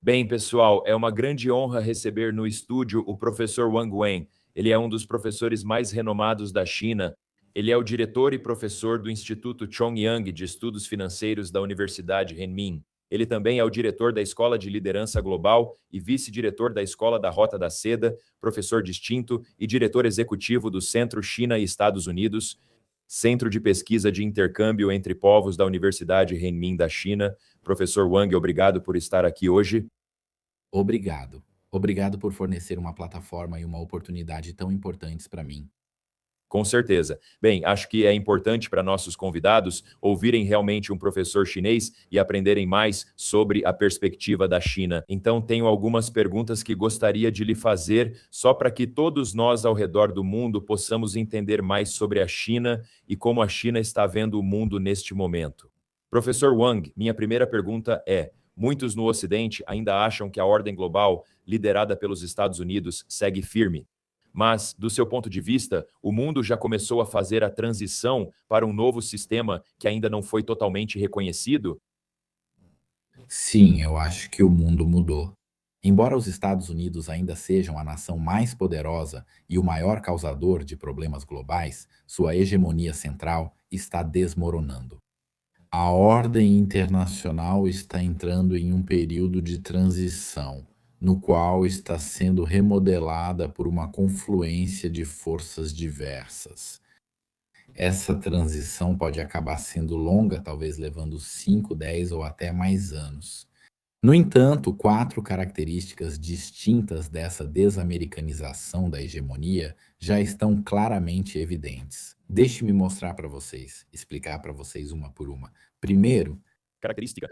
Bem, pessoal, é uma grande honra receber no estúdio o professor Wang Wen. Ele é um dos professores mais renomados da China. Ele é o diretor e professor do Instituto Chongyang de Estudos Financeiros da Universidade Renmin. Ele também é o diretor da Escola de Liderança Global e vice-diretor da Escola da Rota da Seda, professor distinto e diretor executivo do Centro China e Estados Unidos, Centro de Pesquisa de Intercâmbio entre Povos da Universidade Renmin da China. Professor Wang, obrigado por estar aqui hoje. Obrigado. Obrigado por fornecer uma plataforma e uma oportunidade tão importantes para mim. Com certeza. Bem, acho que é importante para nossos convidados ouvirem realmente um professor chinês e aprenderem mais sobre a perspectiva da China. Então, tenho algumas perguntas que gostaria de lhe fazer, só para que todos nós ao redor do mundo possamos entender mais sobre a China e como a China está vendo o mundo neste momento. Professor Wang, minha primeira pergunta é: muitos no Ocidente ainda acham que a ordem global, liderada pelos Estados Unidos, segue firme. Mas, do seu ponto de vista, o mundo já começou a fazer a transição para um novo sistema que ainda não foi totalmente reconhecido? Sim, eu acho que o mundo mudou. Embora os Estados Unidos ainda sejam a nação mais poderosa e o maior causador de problemas globais, sua hegemonia central está desmoronando. A ordem internacional está entrando em um período de transição, no qual está sendo remodelada por uma confluência de forças diversas. Essa transição pode acabar sendo longa, talvez levando 5, 10 ou até mais anos. No entanto, quatro características distintas dessa desamericanização da hegemonia já estão claramente evidentes. Deixe-me mostrar para vocês, explicar para vocês uma por uma. Primeiro, Característica.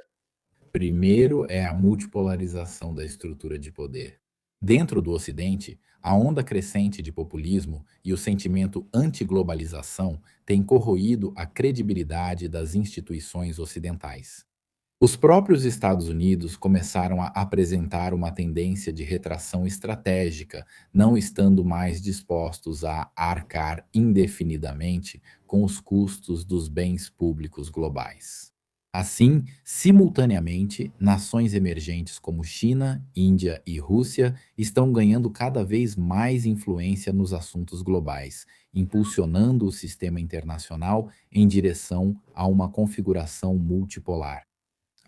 Primeiro é a multipolarização da estrutura de poder. Dentro do Ocidente, a onda crescente de populismo e o sentimento anti-globalização têm corroído a credibilidade das instituições ocidentais. Os próprios Estados Unidos começaram a apresentar uma tendência de retração estratégica, não estando mais dispostos a arcar indefinidamente com os custos dos bens públicos globais. Assim, simultaneamente, nações emergentes como China, Índia e Rússia estão ganhando cada vez mais influência nos assuntos globais, impulsionando o sistema internacional em direção a uma configuração multipolar.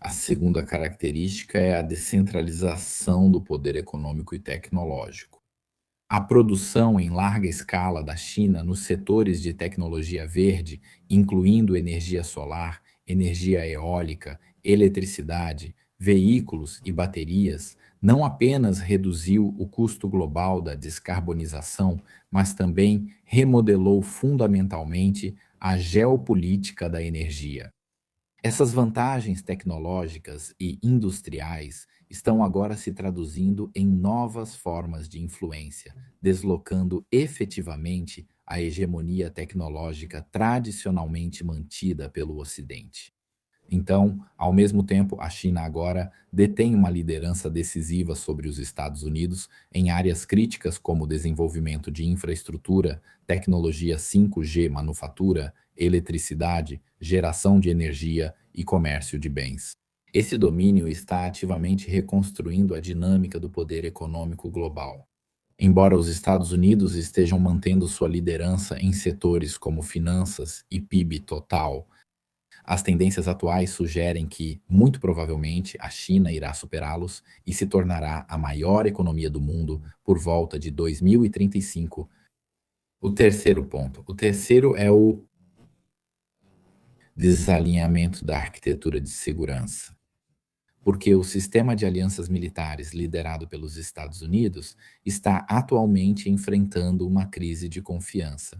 A segunda característica é a descentralização do poder econômico e tecnológico. A produção em larga escala da China nos setores de tecnologia verde, incluindo energia solar, energia eólica, eletricidade, veículos e baterias, não apenas reduziu o custo global da descarbonização, mas também remodelou fundamentalmente a geopolítica da energia. Essas vantagens tecnológicas e industriais estão agora se traduzindo em novas formas de influência, deslocando efetivamente a hegemonia tecnológica tradicionalmente mantida pelo Ocidente. Então, ao mesmo tempo, a China agora detém uma liderança decisiva sobre os Estados Unidos em áreas críticas como desenvolvimento de infraestrutura, tecnologia 5G, manufatura, eletricidade, geração de energia e comércio de bens. Esse domínio está ativamente reconstruindo a dinâmica do poder econômico global. Embora os Estados Unidos estejam mantendo sua liderança em setores como finanças e PIB total, as tendências atuais sugerem que, muito provavelmente, a China irá superá-los e se tornará a maior economia do mundo por volta de 2035. O terceiro ponto. O terceiro é o desalinhamento da arquitetura de segurança. Porque o sistema de alianças militares liderado pelos Estados Unidos está atualmente enfrentando uma crise de confiança.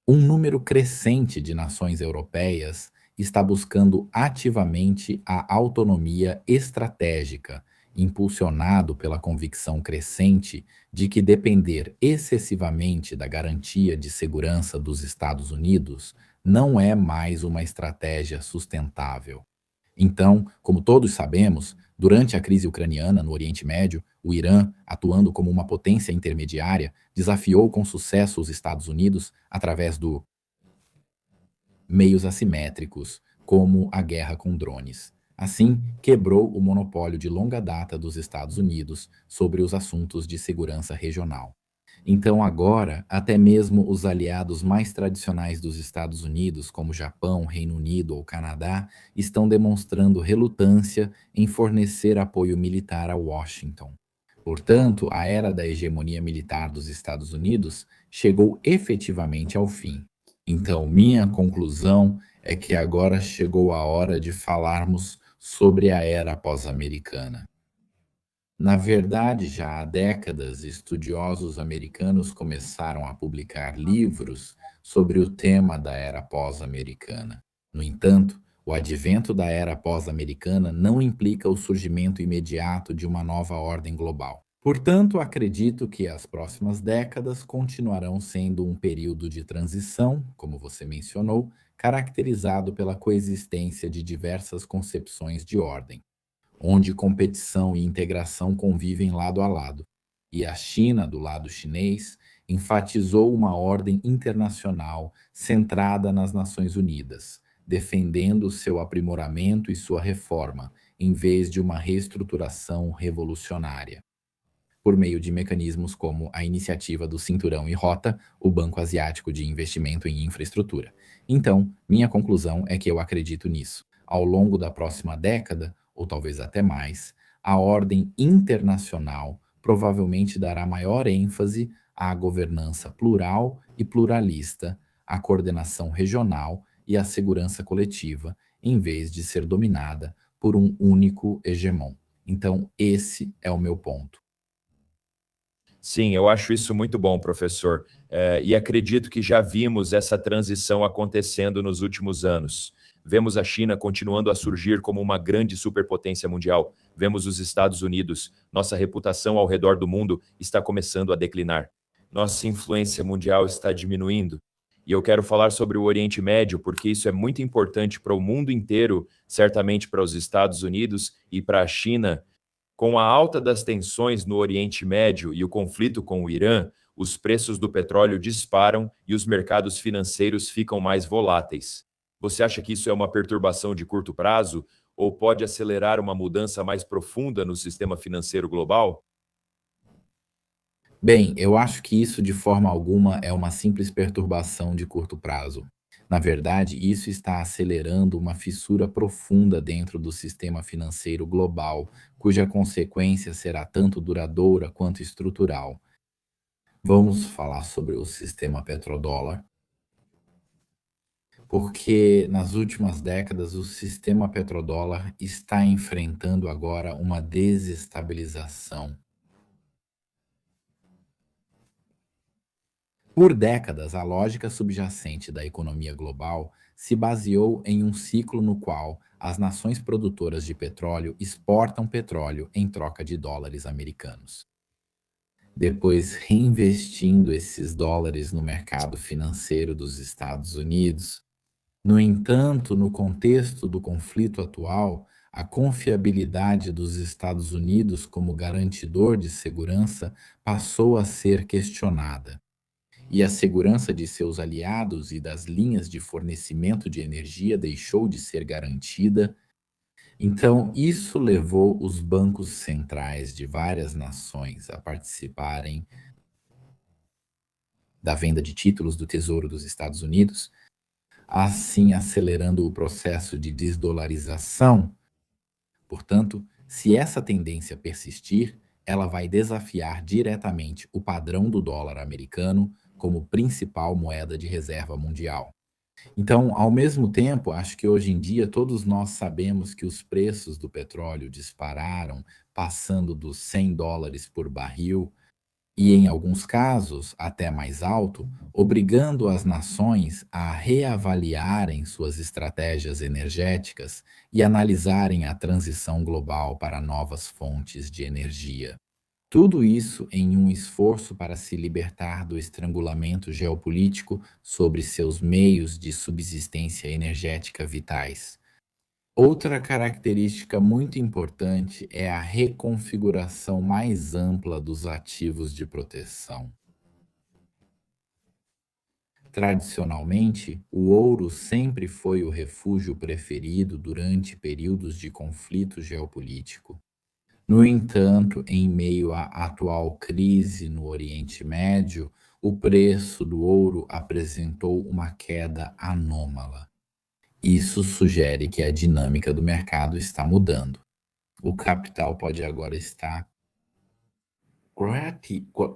Um número crescente de nações europeias está buscando ativamente a autonomia estratégica, impulsionado pela convicção crescente de que depender excessivamente da garantia de segurança dos Estados Unidos não é mais uma estratégia sustentável. Então, como todos sabemos, durante a crise ucraniana no Oriente Médio, o Irã, atuando como uma potência intermediária, desafiou com sucesso os Estados Unidos através do meios assimétricos, como a guerra com drones. Assim, quebrou o monopólio de longa data dos Estados Unidos sobre os assuntos de segurança regional. Então, agora, até mesmo os aliados mais tradicionais dos Estados Unidos, como Japão, Reino Unido ou Canadá, estão demonstrando relutância em fornecer apoio militar a Washington. Portanto, a era da hegemonia militar dos Estados Unidos chegou efetivamente ao fim. Então, minha conclusão é que agora chegou a hora de falarmos sobre a era pós-americana. Na verdade, já há décadas, estudiosos americanos começaram a publicar livros sobre o tema da era pós-americana. No entanto, o advento da era pós-americana não implica o surgimento imediato de uma nova ordem global. Portanto, acredito que as próximas décadas continuarão sendo um período de transição, como você mencionou, caracterizado pela coexistência de diversas concepções de ordem, onde competição e integração convivem lado a lado. E a China, do lado chinês, enfatizou uma ordem internacional centrada nas Nações Unidas, defendendo seu aprimoramento e sua reforma, em vez de uma reestruturação revolucionária, por meio de mecanismos como a iniciativa do Cinturão e Rota, o Banco Asiático de Investimento em Infraestrutura. Então, minha conclusão é que eu acredito nisso. Ao longo da próxima década, ou talvez até mais, a ordem internacional provavelmente dará maior ênfase à governança plural e pluralista, à coordenação regional e à segurança coletiva, em vez de ser dominada por um único hegemon. Então, esse é o meu ponto. Sim, eu acho isso muito bom, professor. E acredito que já vimos essa transição acontecendo nos últimos anos. Vemos a China continuando a surgir como uma grande superpotência mundial. Vemos os Estados Unidos. Nossa reputação ao redor do mundo está começando a declinar. Nossa influência mundial está diminuindo. E eu quero falar sobre o Oriente Médio, porque isso é muito importante para o mundo inteiro, certamente para os Estados Unidos e para a China. Com a alta das tensões no Oriente Médio e o conflito com o Irã, os preços do petróleo disparam e os mercados financeiros ficam mais voláteis. Você acha que isso é uma perturbação de curto prazo ou pode acelerar uma mudança mais profunda no sistema financeiro global? Bem, eu acho que isso de forma alguma é uma simples perturbação de curto prazo. Na verdade, isso está acelerando uma fissura profunda dentro do sistema financeiro global, cuja consequência será tanto duradoura quanto estrutural. Vamos falar sobre o sistema petrodólar, porque nas últimas décadas o sistema petrodólar está enfrentando agora uma desestabilização. Por décadas, a lógica subjacente da economia global se baseou em um ciclo no qual as nações produtoras de petróleo exportam petróleo em troca de dólares americanos, depois reinvestindo esses dólares no mercado financeiro dos Estados Unidos. No entanto, no contexto do conflito atual, a confiabilidade dos Estados Unidos como garantidor de segurança passou a ser questionada, e a segurança de seus aliados e das linhas de fornecimento de energia deixou de ser garantida. Então, isso levou os bancos centrais de várias nações a participarem da venda de títulos do Tesouro dos Estados Unidos, assim acelerando o processo de desdolarização. Portanto, se essa tendência persistir, ela vai desafiar diretamente o padrão do dólar americano como principal moeda de reserva mundial. Então, ao mesmo tempo, acho que hoje em dia todos nós sabemos que os preços do petróleo dispararam, passando dos US$ 100 por barril e, em alguns casos, até mais alto, obrigando as nações a reavaliarem suas estratégias energéticas e analisarem a transição global para novas fontes de energia. Tudo isso em um esforço para se libertar do estrangulamento geopolítico sobre seus meios de subsistência energética vitais. Outra característica muito importante é a reconfiguração mais ampla dos ativos de proteção. Tradicionalmente, o ouro sempre foi o refúgio preferido durante períodos de conflito geopolítico. No entanto, em meio à atual crise no Oriente Médio, o preço do ouro apresentou uma queda anômala. Isso sugere que a dinâmica do mercado está mudando. O capital pode agora estar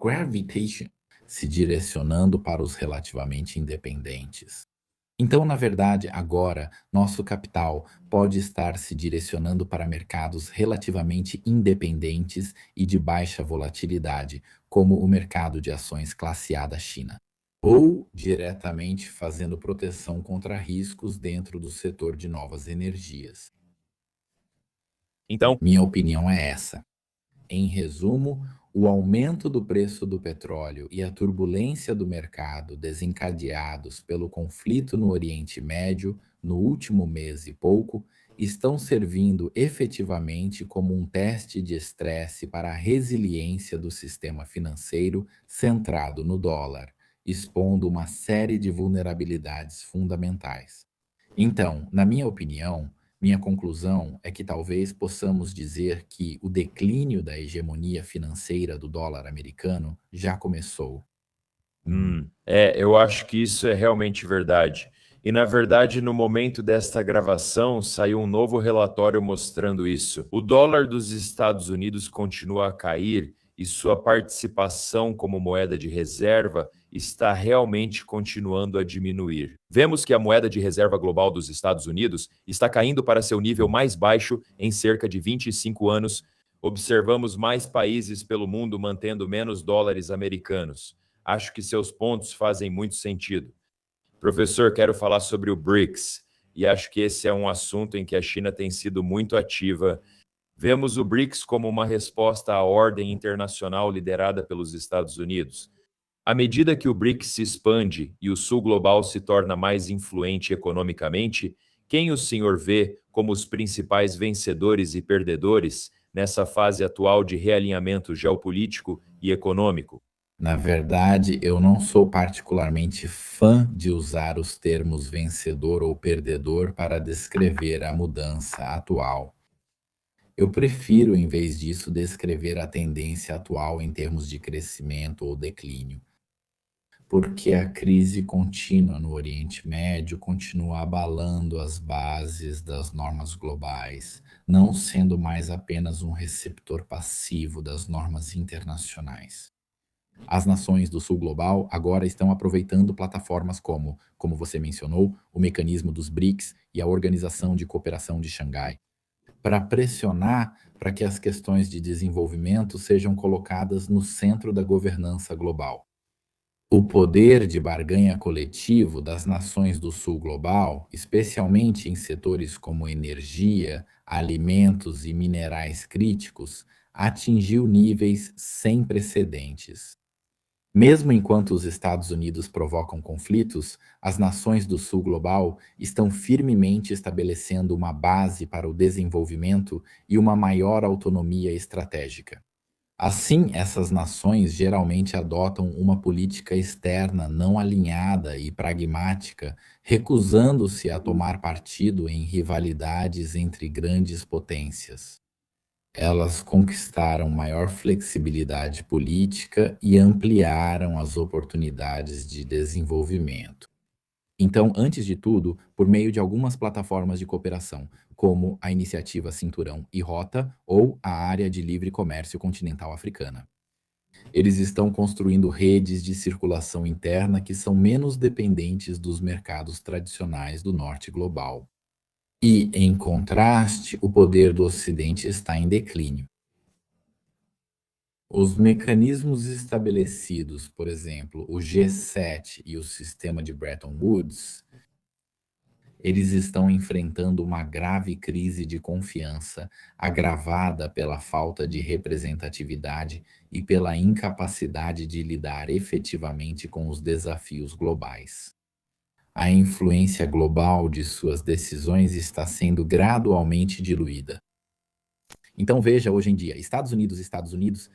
gravitation, se direcionando para os relativamente independentes. Então, na verdade, agora, nosso capital pode estar se direcionando para mercados relativamente independentes e de baixa volatilidade, como o mercado de ações classe A da China, ou diretamente fazendo proteção contra riscos dentro do setor de novas energias. Então, Minha opinião é essa. Em resumo, o aumento do preço do petróleo e a turbulência do mercado desencadeados pelo conflito no Oriente Médio no último mês e pouco estão servindo efetivamente como um teste de estresse para a resiliência do sistema financeiro centrado no dólar, expondo uma série de vulnerabilidades fundamentais. Então, na minha opinião, minha conclusão é que talvez possamos dizer que o declínio da hegemonia financeira do dólar americano já começou. eu acho que isso é realmente verdade. E, na verdade, no momento desta gravação, saiu um novo relatório mostrando isso. O dólar dos Estados Unidos continua a cair e sua participação como moeda de reserva está realmente continuando a diminuir. Vemos que a moeda de reserva global dos Estados Unidos está caindo para seu nível mais baixo em cerca de 25 anos. Observamos mais países pelo mundo mantendo menos dólares americanos. Acho que seus pontos fazem muito sentido. Professor, quero falar sobre o BRICS, e acho que esse é um assunto em que a China tem sido muito ativa. Vemos o BRICS como uma resposta à ordem internacional liderada pelos Estados Unidos. À medida que o BRICS se expande e o Sul global se torna mais influente economicamente, quem o senhor vê como os principais vencedores e perdedores nessa fase atual de realinhamento geopolítico e econômico? Na verdade, eu não sou particularmente fã de usar os termos vencedor ou perdedor para descrever a mudança atual. Eu prefiro, em vez disso, descrever a tendência atual em termos de crescimento ou declínio, porque a crise contínua no Oriente Médio continua abalando as bases das normas globais, não sendo mais apenas um receptor passivo das normas internacionais. As nações do Sul Global agora estão aproveitando plataformas como você mencionou, o mecanismo dos BRICS e a Organização de Cooperação de Xangai, para pressionar para que as questões de desenvolvimento sejam colocadas no centro da governança global. O poder de barganha coletivo das nações do Sul Global, especialmente em setores como energia, alimentos e minerais críticos, atingiu níveis sem precedentes. Mesmo enquanto os Estados Unidos provocam conflitos, as nações do Sul Global estão firmemente estabelecendo uma base para o desenvolvimento e uma maior autonomia estratégica. Assim, essas nações geralmente adotam uma política externa não alinhada e pragmática, recusando-se a tomar partido em rivalidades entre grandes potências. Elas conquistaram maior flexibilidade política e ampliaram as oportunidades de desenvolvimento. Então, antes de tudo, por meio de algumas plataformas de cooperação, como a Iniciativa Cinturão e Rota ou a Área de Livre Comércio Continental Africana. Eles estão construindo redes de circulação interna que são menos dependentes dos mercados tradicionais do norte global. E, em contraste, o poder do Ocidente está em declínio. Os mecanismos estabelecidos, por exemplo, o G7 e o sistema de Bretton Woods, eles estão enfrentando uma grave crise de confiança, agravada pela falta de representatividade e pela incapacidade de lidar efetivamente com os desafios globais. A influência global de suas decisões está sendo gradualmente diluída. Então veja hoje em dia, Estados Unidos,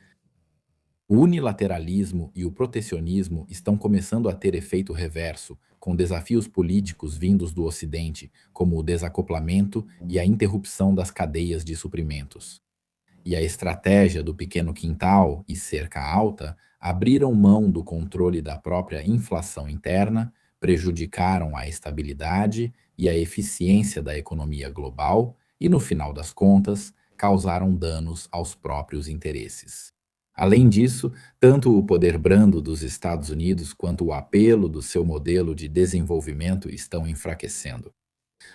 O unilateralismo e o protecionismo estão começando a ter efeito reverso, com desafios políticos vindos do Ocidente, como o desacoplamento e a interrupção das cadeias de suprimentos. E a estratégia do pequeno quintal e cerca alta abriram mão do controle da própria inflação interna, prejudicaram a estabilidade e a eficiência da economia global e, no final das contas, causaram danos aos próprios interesses. Além disso, tanto o poder brando dos Estados Unidos quanto o apelo do seu modelo de desenvolvimento estão enfraquecendo.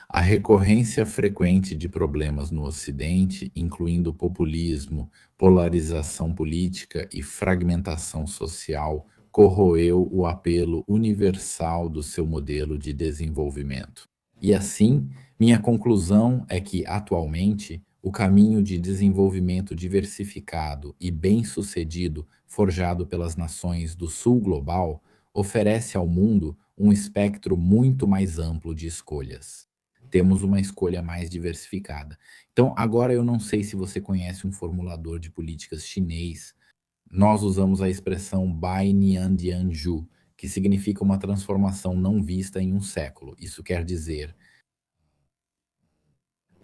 A recorrência frequente de problemas no Ocidente, incluindo populismo, polarização política e fragmentação social, corroeu o apelo universal do seu modelo de desenvolvimento. E assim, minha conclusão é que, atualmente, o caminho de desenvolvimento diversificado e bem-sucedido forjado pelas nações do Sul global oferece ao mundo um espectro muito mais amplo de escolhas. Temos uma escolha mais diversificada. Então, agora eu não sei se você conhece um formulador de políticas chinês. Nós usamos a expressão Bai Nian Dianju, que significa uma transformação não vista em um século. Isso quer dizer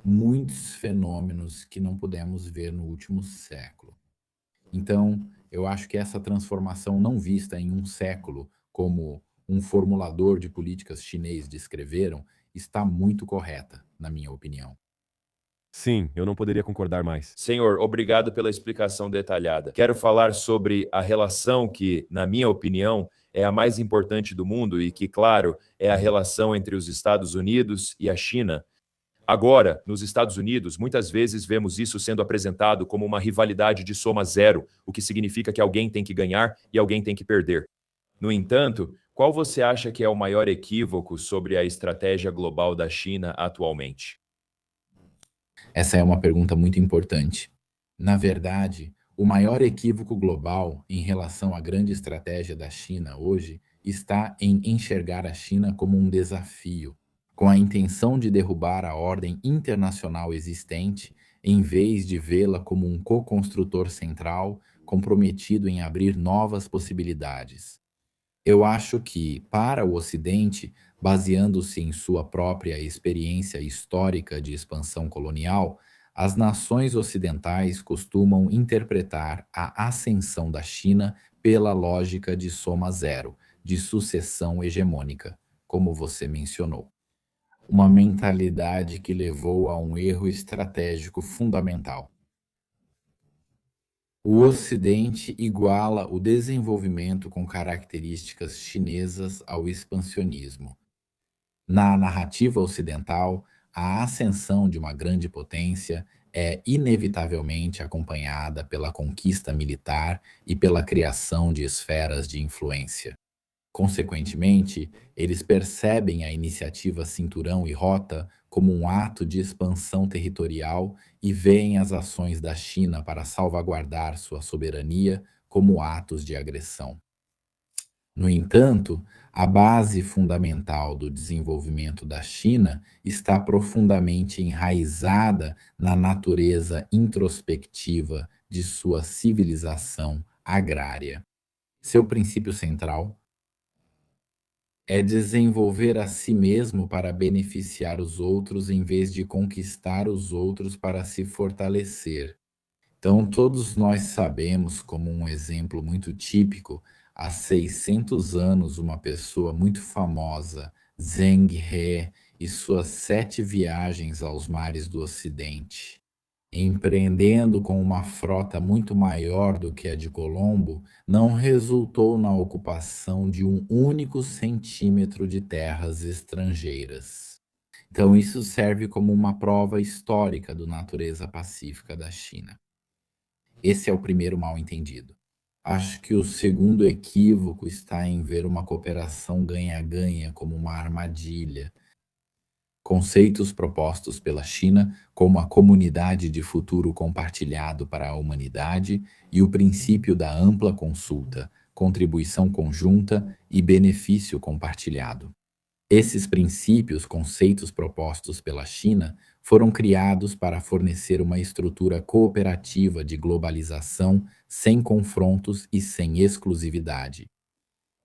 muitos fenômenos que não pudemos ver no último século. Então, eu acho que essa transformação não vista em um século, como um formulador de políticas chinês descreveram, está muito correta, na minha opinião. Sim, eu não poderia concordar mais. Senhor, obrigado pela explicação detalhada. Quero falar sobre a relação que, na minha opinião, é a mais importante do mundo e que, claro, é a relação entre os Estados Unidos e a China. Agora, nos Estados Unidos, muitas vezes vemos isso sendo apresentado como uma rivalidade de soma zero, o que significa que alguém tem que ganhar e alguém tem que perder. No entanto, qual você acha que é o maior equívoco sobre a estratégia global da China atualmente? Essa é uma pergunta muito importante. Na verdade, o maior equívoco global em relação à grande estratégia da China hoje está em enxergar a China como um desafio, com a intenção de derrubar a ordem internacional existente, em vez de vê-la como um co-construtor central comprometido em abrir novas possibilidades. Eu acho que, para o Ocidente, baseando-se em sua própria experiência histórica de expansão colonial, as nações ocidentais costumam interpretar a ascensão da China pela lógica de soma zero, de sucessão hegemônica, como você mencionou. Uma mentalidade que levou a um erro estratégico fundamental. O Ocidente iguala o desenvolvimento com características chinesas ao expansionismo. Na narrativa ocidental, a ascensão de uma grande potência é inevitavelmente acompanhada pela conquista militar e pela criação de esferas de influência. Consequentemente, eles percebem a iniciativa Cinturão e Rota como um ato de expansão territorial e veem as ações da China para salvaguardar sua soberania como atos de agressão. No entanto, a base fundamental do desenvolvimento da China está profundamente enraizada na natureza introspectiva de sua civilização agrária. Seu princípio central é desenvolver a si mesmo para beneficiar os outros em vez de conquistar os outros para se fortalecer. Então, todos nós sabemos, como um exemplo muito típico, há 600 anos, uma pessoa muito famosa, Zheng He, e suas 7 viagens aos mares do Ocidente. Empreendendo com uma frota muito maior do que a de Colombo, não resultou na ocupação de um único centímetro de terras estrangeiras. Então, isso serve como uma prova histórica da natureza pacífica da China. Esse é o primeiro mal-entendido. Acho que o segundo equívoco está em ver uma cooperação ganha-ganha como uma armadilha. Conceitos propostos pela China, como a comunidade de futuro compartilhado para a humanidade e o princípio da ampla consulta, contribuição conjunta e benefício compartilhado. Esses princípios, conceitos propostos pela China, foram criados para fornecer uma estrutura cooperativa de globalização sem confrontos e sem exclusividade.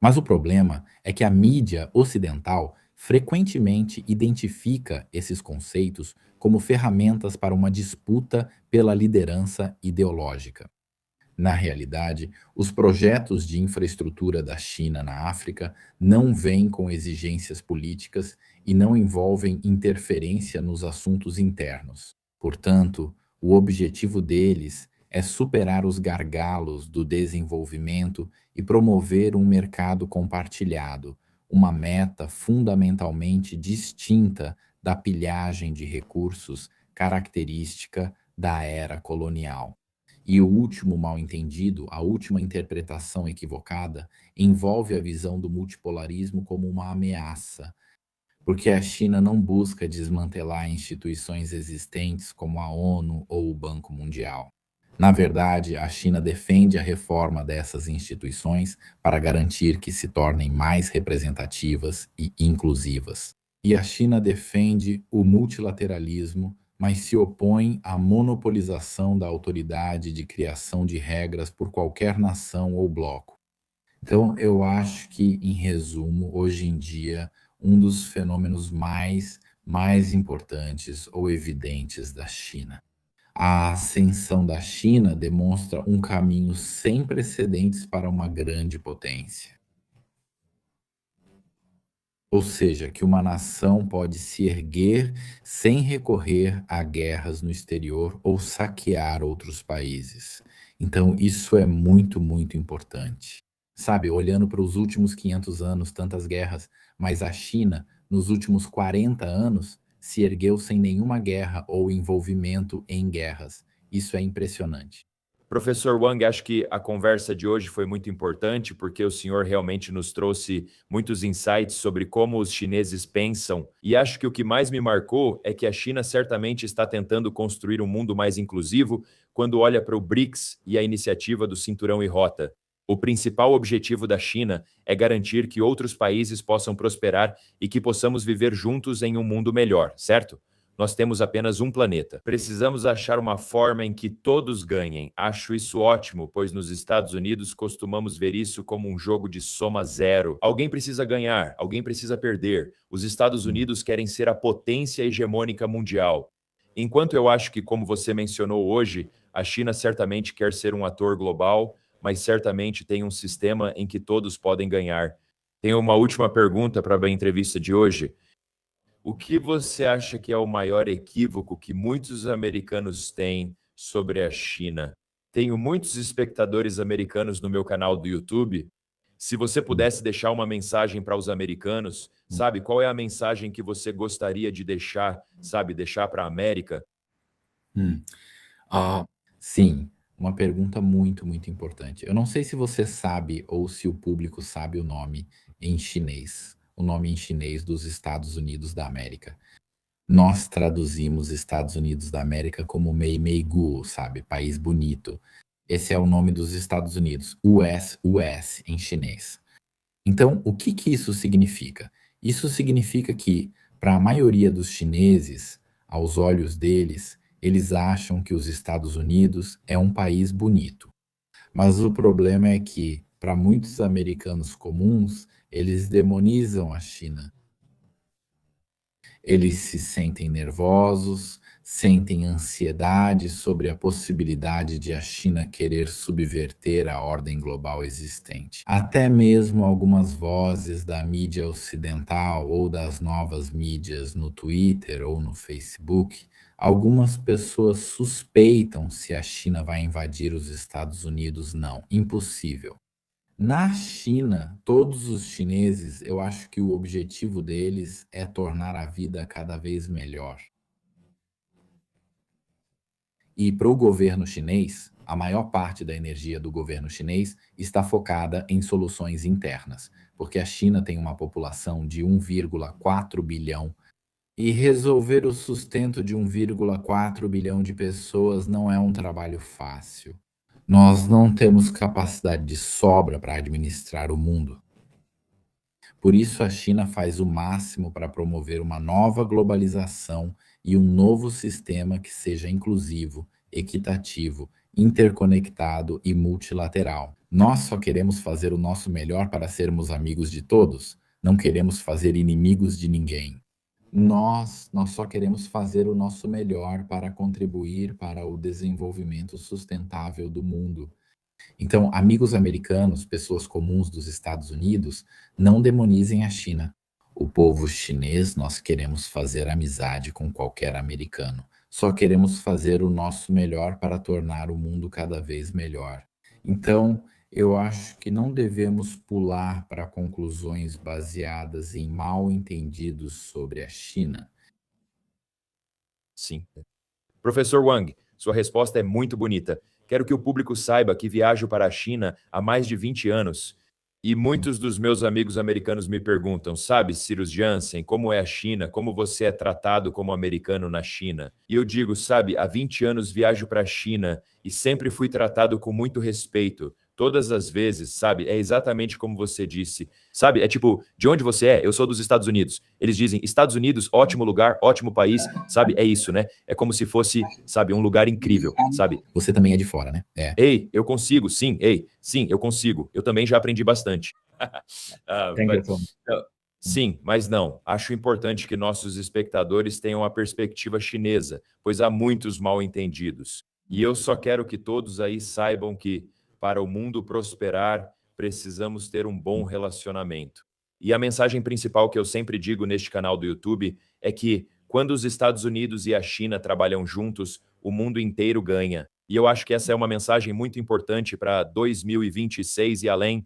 Mas o problema é que a mídia ocidental frequentemente identifica esses conceitos como ferramentas para uma disputa pela liderança ideológica. Na realidade, os projetos de infraestrutura da China na África não vêm com exigências políticas e não envolvem interferência nos assuntos internos. Portanto, o objetivo deles é superar os gargalos do desenvolvimento e promover um mercado compartilhado, uma meta fundamentalmente distinta da pilhagem de recursos característica da era colonial. E o último mal-entendido, a última interpretação equivocada, envolve a visão do multipolarismo como uma ameaça, porque a China não busca desmantelar instituições existentes como a ONU ou o Banco Mundial. Na verdade, a China defende a reforma dessas instituições para garantir que se tornem mais representativas e inclusivas. E a China defende o multilateralismo, mas se opõe à monopolização da autoridade de criação de regras por qualquer nação ou bloco. Então, eu acho que, em resumo, hoje em dia, um dos fenômenos mais importantes ou evidentes da China. A ascensão da China demonstra um caminho sem precedentes para uma grande potência. Ou seja, que uma nação pode se erguer sem recorrer a guerras no exterior ou saquear outros países. Então, isso é muito importante. Sabe, olhando para os últimos 500 anos, tantas guerras, mas a China, nos últimos 40 anos, se ergueu sem nenhuma guerra ou envolvimento em guerras. Isso é impressionante. Professor Wang, acho que a conversa de hoje foi muito importante porque o senhor realmente nos trouxe muitos insights sobre como os chineses pensam, e acho que o que mais me marcou é que a China certamente está tentando construir um mundo mais inclusivo quando olha para o BRICS e a iniciativa do Cinturão e Rota. O principal objetivo da China é garantir que outros países possam prosperar e que possamos viver juntos em um mundo melhor, certo? Nós temos apenas um planeta. Precisamos achar uma forma em que todos ganhem. Acho isso ótimo, pois nos Estados Unidos costumamos ver isso como um jogo de soma zero. Alguém precisa ganhar, alguém precisa perder. Os Estados Unidos querem ser a potência hegemônica mundial. Enquanto eu acho que, como você mencionou hoje, a China certamente quer ser um ator global, mas certamente tem um sistema em que todos podem ganhar. Tenho uma última pergunta para a entrevista de hoje. O que você acha que é o maior equívoco que muitos americanos têm sobre a China? Tenho muitos espectadores americanos no meu canal do YouTube. Se você pudesse deixar uma mensagem para os americanos, sabe, qual é a mensagem que você gostaria de deixar, sabe, deixar para a América? Sim, uma pergunta muito importante. Eu não sei se você sabe ou se o público sabe o nome em chinês dos Estados Unidos da América. Nós traduzimos Estados Unidos da América como Mei-Mei-Guo, sabe? País bonito. Esse é o nome dos Estados Unidos, US em chinês. Então, o que isso significa? Isso significa que, para a maioria dos chineses, aos olhos deles, eles acham que os Estados Unidos é um país bonito. Mas o problema é que, para muitos americanos comuns, eles demonizam a China. Eles se sentem nervosos, sentem ansiedade sobre a possibilidade de a China querer subverter a ordem global existente. Até mesmo algumas vozes da mídia ocidental ou das novas mídias no Twitter ou no Facebook, algumas pessoas suspeitam se a China vai invadir os Estados Unidos. Não, impossível. Na China, todos os chineses, eu acho que o objetivo deles é tornar a vida cada vez melhor. E para o governo chinês, a maior parte da energia do governo chinês está focada em soluções internas, porque a China tem uma população de 1,4 bilhão e resolver o sustento de 1,4 bilhão de pessoas não é um trabalho fácil. Nós não temos capacidade de sobra para administrar o mundo. Por isso, a China faz o máximo para promover uma nova globalização e um novo sistema que seja inclusivo, equitativo, interconectado e multilateral. Nós só queremos fazer o nosso melhor para sermos amigos de todos, não queremos fazer inimigos de ninguém. Nós só queremos fazer o nosso melhor para contribuir para o desenvolvimento sustentável do mundo. Então, amigos americanos, pessoas comuns dos Estados Unidos, não demonizem a China. O povo chinês, nós queremos fazer amizade com qualquer americano. Só queremos fazer o nosso melhor para tornar o mundo cada vez melhor. Então, eu acho que não devemos pular para conclusões baseadas em mal entendidos sobre a China. Sim. Professor Wang, sua resposta é muito bonita. Quero que o público saiba que viajo para a China há mais de 20 anos. E muitos dos meus amigos americanos me perguntam, sabe, Cyrus Jansen, como é a China? Como você é tratado como americano na China? E eu digo, sabe, há 20 anos viajo para a China e sempre fui tratado com muito respeito. Todas as vezes, sabe, é exatamente como você disse. Sabe, é tipo, de onde você é? Eu sou dos Estados Unidos. Eles dizem, Estados Unidos, ótimo lugar, ótimo país, sabe? É isso, né? É como se fosse, sabe, um lugar incrível, sabe? Você também é de fora, né? É. Ei, eu consigo, sim, sim, eu consigo. Eu também já aprendi bastante. Thank you, Tom. Sim, mas não. Acho importante que nossos espectadores tenham a perspectiva chinesa, pois há muitos mal-entendidos. E eu só quero que todos aí saibam que, para o mundo prosperar, precisamos ter um bom relacionamento. E a mensagem principal que eu sempre digo neste canal do YouTube é que, quando os Estados Unidos e a China trabalham juntos, o mundo inteiro ganha. E eu acho que essa é uma mensagem muito importante para 2026 e além.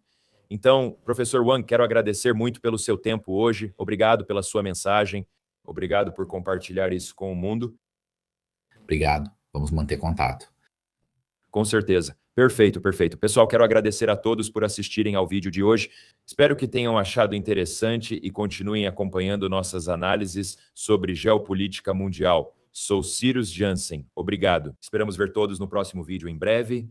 Então, professor Wang, quero agradecer muito pelo seu tempo hoje. Obrigado pela sua mensagem. Obrigado por compartilhar isso com o mundo. Obrigado. Vamos manter contato. Com certeza. Perfeito, perfeito. Pessoal, quero agradecer a todos por assistirem ao vídeo de hoje. Espero que tenham achado interessante e continuem acompanhando nossas análises sobre geopolítica mundial. Sou Cyrus Jansen. Obrigado. Esperamos ver todos no próximo vídeo em breve.